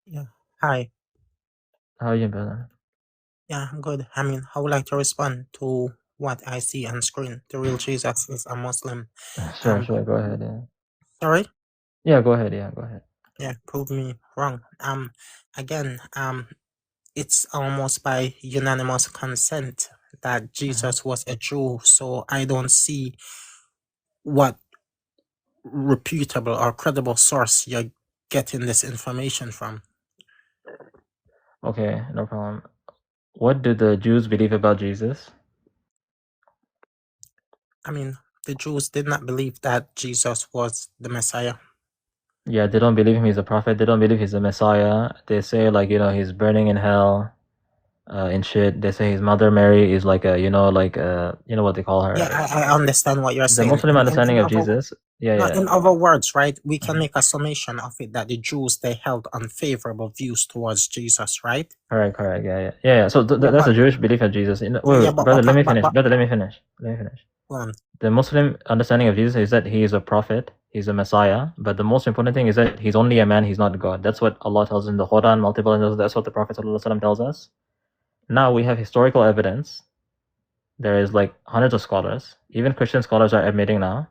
Yeah. Hi. How are you, brother? Yeah, I'm good. I mean, I would like to respond to what I see on screen. The real Jesus is a Muslim. Sure, Um, sure. Go ahead. Yeah. Sorry? Yeah, go ahead. Yeah, go ahead. Yeah, prove me wrong. Again, it's almost by unanimous consent that Mhm. Jesus was a Jew. So I don't see what reputable or credible source you're getting this information from. Okay, no problem. What do the Jews believe about Jesus? I mean, the Jews did not believe that Jesus was the Messiah. Yeah, they don't believe him. He's a prophet. They don't believe he's a Messiah. They say he's burning in hell, and shit. They say his mother Mary is like what they call Yeah, her. I understand what you're The saying. Muslim understanding of Jesus. Yeah, No, yeah. in other words, right, we can Mhm. make a summation of it that the Jews, they held unfavorable views towards Jesus, right? Correct, correct. Yeah, yeah, yeah, yeah. So Yeah, that's a Jewish belief of Jesus. Wait, yeah, wait, brother, let me finish. but Brother, let me finish. Let me finish. um, The Muslim understanding of Jesus is that he is a prophet, he's a Messiah, but the most important thing is that he's only a man, he's not God. That's what Allah tells in the Quran, multiple times. That's what the Prophet ﷺ tells us. Now we have historical evidence. There is like hundreds of scholars, even Christian scholars are admitting now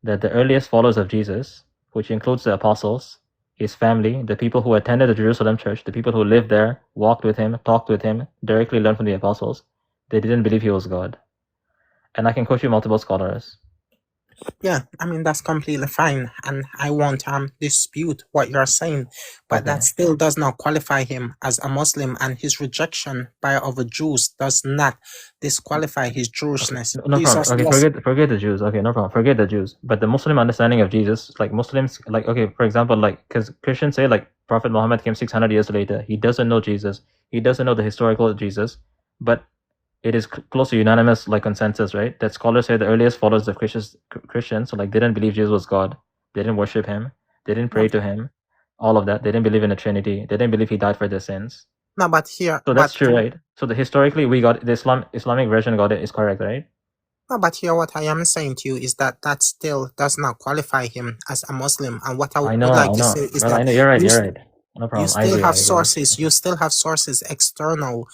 that the earliest followers of Jesus, which includes the apostles, his family, the people who attended the Jerusalem church, the people who lived there, walked with him, talked with him, directly learned from the apostles, they didn't believe he was God. And I can quote you multiple scholars. yeah, I mean that's completely fine, and I won't dispute what you're saying, but that Okay. still does not qualify him as a Muslim, and his rejection by other Jews does not disqualify his Okay, Jewishness. no problem. Jesus Okay, was forget the Jews. Okay, no problem. Forget the Jews. But the Muslim understanding of Jesus, like Muslims, like okay, for example, like because Christians say like Prophet Muhammad came 600 years later. He doesn't know Jesus. He doesn't know the historical Jesus. But it is close to unanimous like consensus, right? That scholars say the earliest followers of Christians like didn't believe Jesus was God. They didn't worship him. They didn't no, pray to him. All of that. They didn't believe in the Trinity. They didn't believe he died for their sins. no, but here, So that's true, right? So the historically we got the Islamic version got it is correct, right? no, but here what I am saying to you is that that still does not qualify him as a Muslim. And what I I would know, like I to know, say is brother. I that know you're right. you You're right. No you problem. I still agree. I have agree. sources. You still have sources external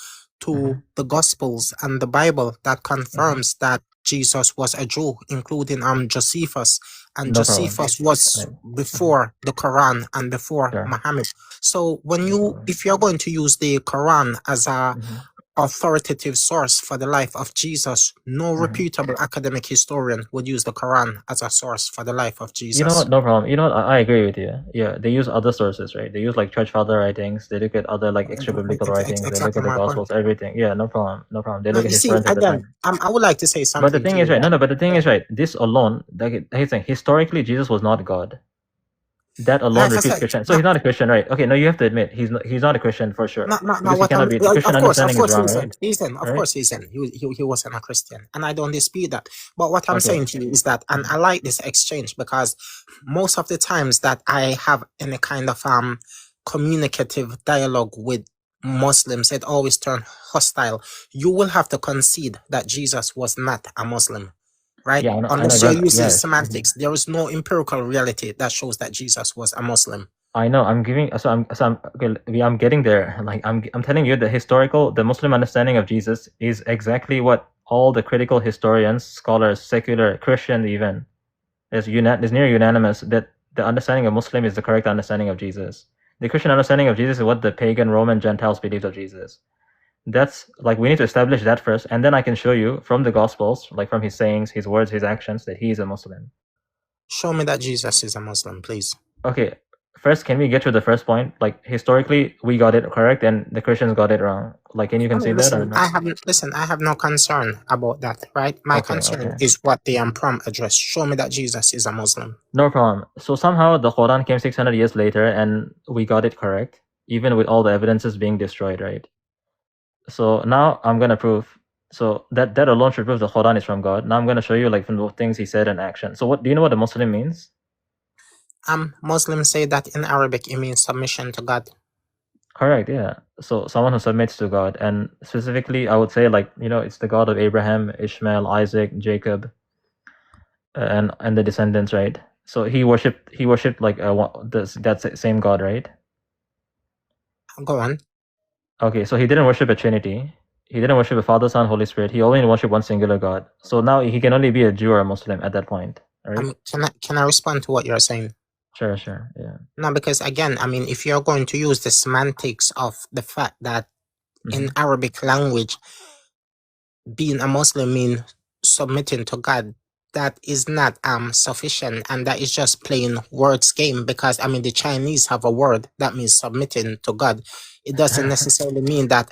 Mm-hmm. to the Gospels and the Bible that Mm-hmm. confirms that Jesus was a Jew, including Josephus, and No problem. Josephus was Right. Mm-hmm. before the Quran and before Sure. Muhammad. So No problem. if you're going to use the Quran as a Mm-hmm. authoritative source for the life of Jesus, no Mm-hmm. reputable academic historian would use the Quran as a source for the life of You know Jesus. what? No problem. You know what? I agree with you. Yeah, they use other sources, right? They use like church father writings. They look at other like extra biblical writings. They look Exactly at the my point. gospels, everything. Yeah, no problem. No problem. They Now, look at you see, historians at the again, time. I would like to say But the something to thing you. is, right? No, That, no. But the thing is, right? This alone, like he's saying, historically, Jesus was not God. That alone like I refutes said, Christian. So no, he's not a Christian, right? Okay, no, you have to admit he's not a Christian for sure no, because he what I'm, cannot be. The Christian of understanding is course, wrong, right? of Right? course, he's in. He wasn't a Christian, and I don't dispute that. But what I'm Okay. saying to you is that, and Mhm. I like this exchange because most of the times that I have any kind of communicative dialogue with Muslims, it always turn hostile. You will have to concede that Jesus was not a Muslim, right? Yeah, I know, Unless you're brother. using Yes. Mhm. semantics, there is no empirical reality that shows that Jesus was a Muslim. I know. I'm giving. So I'm. Okay. I'm getting there. Like I'm telling you, the Muslim understanding of Jesus is exactly what all the critical historians, scholars, secular Christian even is near unanimous that the understanding of Muslim is the correct understanding of Jesus. The Christian understanding of Jesus is what the pagan Roman Gentiles believed of Jesus. That's like we need to establish that first, and then I can show you from the Gospels, like from his sayings, his words, his actions, that he is a Muslim. Show me that Jesus is a Muslim, please. Okay, first, can we get to the first point? Like historically, we got it correct, and the Christians got it wrong. Like, can you I concede mean, that or listen, no? I have no concern about that, right? My Okay, concern okay, is what the prom address. Show me that Jesus is a Muslim. no problem. So somehow the Quran came 600 years later, and we got it correct, even with all the evidences being destroyed, right? So now I'm gonna prove. So that alone should prove the Quran is from God. Now I'm gonna show you like from the things he said and action. So what do you know what a Muslim means? Muslims say that in Arabic it means submission to God. Correct, yeah. So someone who submits to God, and specifically, I would say like it's the God of Abraham, Ishmael, Isaac, Jacob, and the descendants, right? So he worshipped like that same God, right? Go on. Okay, so he didn't worship a Trinity. He didn't worship a Father, Son, Holy Spirit. He only worshiped one singular God. So now he can only be a Jew or a Muslim at that point. All right? Can I respond to what you're saying? Sure, yeah. No, because again, I mean, if you're going to use the semantics of the fact that in Arabic language, being a Muslim means submitting to God, that is not sufficient, and that is just playing words game. Because I mean, the Chinese have a word that means submitting to God. It doesn't necessarily mean that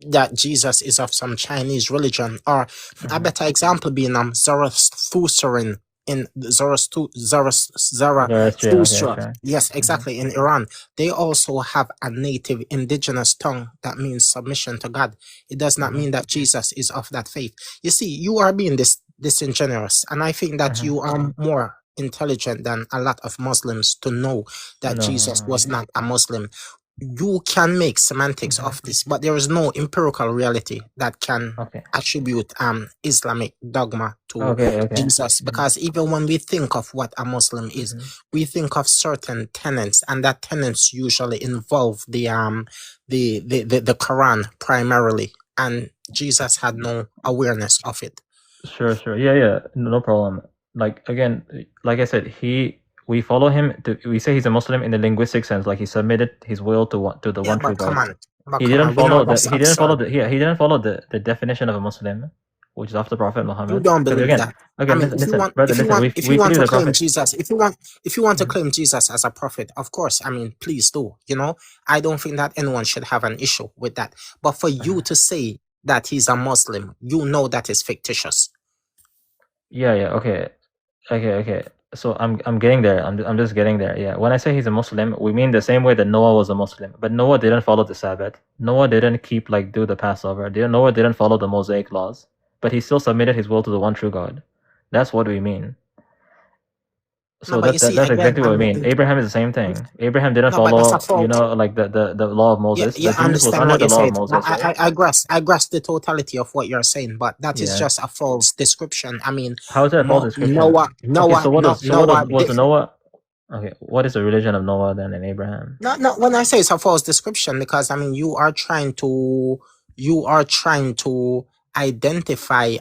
that Jesus is of some Chinese religion. Or a better example being Zoroastrian in Zoroastrian, okay, Zarathustra. sure. Yes, exactly. In Iran, they also have a native indigenous tongue that means submission to God. It does not mean that Jesus is of that faith. You see, you are being disingenuous, and I think that you are more intelligent than a lot of Muslims to know that Jesus was not a Muslim. You can make semantics of this, but there is no empirical reality that can attribute Islamic dogma to Jesus. Because even when we think of what a Muslim is, we think of certain tenets, and that tenets usually involve the Quran primarily, and Jesus had no awareness of it. Sure. Yeah, no problem. Like again, like I said, we follow him. We say he's a Muslim in the linguistic sense, like he submitted his will to the one true God. He didn't follow the. He didn't follow the. Yeah, he didn't follow the definition of a Muslim, which is after Prophet Muhammad. You don't believe that. Again, I mean, listen, brother, listen. if you want believe to the claim Prophet. Jesus, if you want to claim Jesus as a prophet, of course, I mean, please do. You know, I don't think that anyone should have an issue with that. But for you to say that he's a Muslim, you know that is fictitious. Yeah. Okay. So I'm getting there. I'm just getting there. Yeah. When I say he's a Muslim, we mean the same way that Noah was a Muslim. But Noah didn't follow the Sabbath. Noah didn't do the Passover. Noah didn't follow the Mosaic laws. But he still submitted his will to the one true God. That's what we mean. So that's exactly what we mean. Abraham is the same thing. Abraham didn't follow, like the law of Moses. Yeah, I Jesus was understand under what the you law of said. Moses. I grasp the totality of what you're saying, but that is just a false description. I mean, how is that a false description? Noah. Okay, what is the religion of Noah then and Abraham? No. When I say it's a false description, because I mean you are trying to identify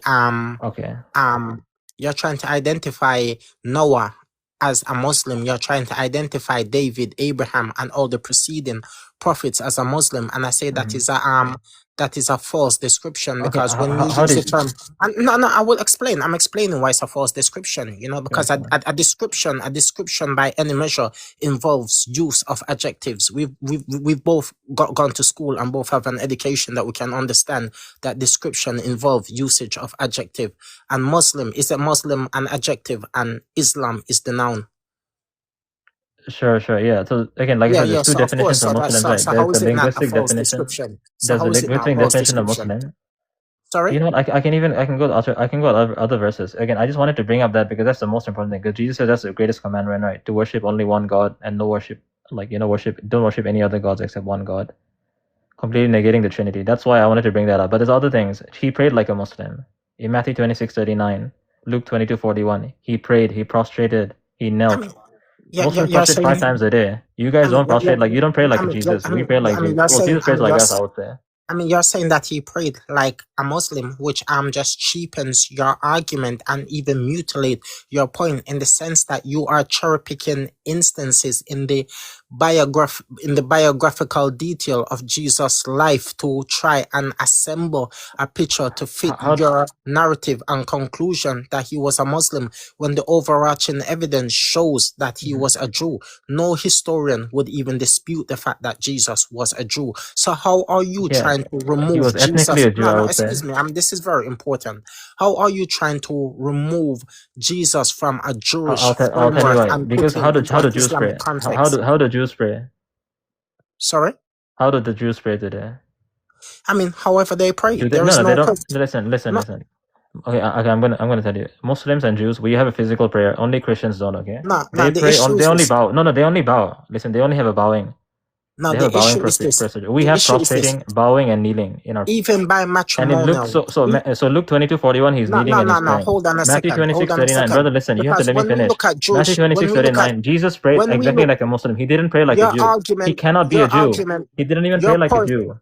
you're trying to identify Noah as a Muslim. You're trying to identify David, Abraham, and all the preceding prophets as a Muslim, and I say that is a false description, because when you use the term, no, I will explain. I'm explaining why it's a false description. You know, because a description by any measure involves use of adjectives. We've both gone to school and both have an education that we can understand that description involves usage of adjective. And Muslim is a Muslim an adjective, and Islam is the noun. Sure, yeah. So again, like I said, there's two definitions of Muslim, right? There's the linguistic definition. There's the linguistic definition of Muslim. Sorry? You know what? I can go other verses. Again, I just wanted to bring up that because that's the most important thing. Because Jesus said that's the greatest commandment, right? To worship only one God and don't worship any other gods except one God. Completely negating the Trinity. That's why I wanted to bring that up. But there's other things. He prayed like a Muslim. In Matthew 26:39, Luke 22:41, he prayed, he prostrated, he knelt. Muslims prostrate 5 times a day. You guys don't prostrate you don't pray like Jesus. We pray like Jesus. Jesus prays like us, I would say. I mean, you're saying that he prayed like a Muslim, which just cheapens your argument and even mutilate your point, in the sense that you are cherry picking instances in the biographical detail of Jesus' life to try and assemble a picture to fit your narrative and conclusion that he was a Muslim, when the overarching evidence shows that he was a Jew. No historian would even dispute the fact that Jesus was a Jew. So how are you trying to remove he was Jesus? Ethnically a Jew, excuse me. This is very important. How are you trying to remove Jesus from a Jewish framework? I'll tell you why. And because how do Jews pray? How do Jews pray? Sorry? How do the Jews pray today? I mean, however they pray. They don't. Listen. Okay, I'm gonna tell you. Muslims and Jews, we have a physical prayer. Only Christians don't. Okay. They only bow. No, they only bow. Listen, they only have a bowing. No, They have the a bowing issue is this. procedure. We The have issue is this. prostrating, bowing, and kneeling in our. Even by And in matrimonial. Luke, so Luke 22:41, he's kneeling and he's praying. Hold on a Matthew second. 26:39, brother, listen, you have to Because let me when we finish. look at Jewish, Matthew 26:39, Jesus prayed when we exactly look- like a Muslim. He didn't pray like a your Jew. argument, He cannot be your a Jew. argument, He didn't even your pray like a point- Jew.